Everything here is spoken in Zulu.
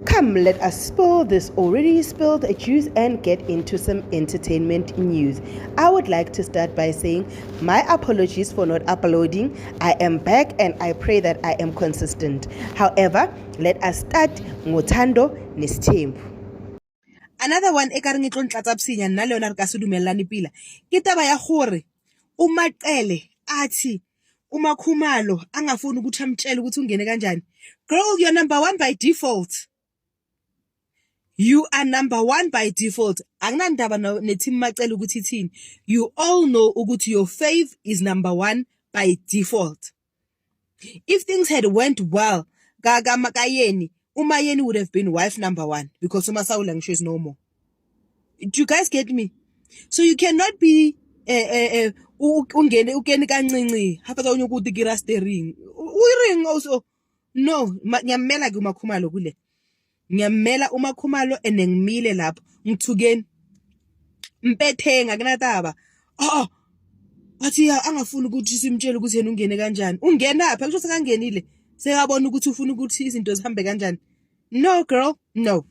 Come, let us spill this already spilled juice and get into some entertainment news. I would like to start by saying my apologies for not uploading. I am back and I pray that I am consistent. However, let us start ngothando nesithembu. Another one e ka reng e tlo ntlatsa psinya nna le yona re ka se dumellane pila. Ke taba ya gore uMaqele athi uMakhumalo angafuni ukuthi amtshele ukuthi ungene kanjani. Girl, you're number 1 by default. You are number 1 by default. Anginandaba neteam Maqele ukuthi ithini. You all know ukuthi your fave is number 1 by default. If things had went well, Makayeni, Umayeni would have been wife number 1 because Umasawula ngisho is no more. Do you guys get me? So you cannot be ungene kancinci hafika ukuthi gira steering. Uyiring also. No, ngiyamela ke uMakhumalo kule. Ngiyamela uMakhumalo enengimile lapho ngithukeni mpethenga kunataba athi angafuni ukuthi simtshele ukuthi yena ungene kanjani ungena pha kusho sekangenile sekabona ukuthi ufuna ukuthi izinto zihambe kanjani. No girl, no.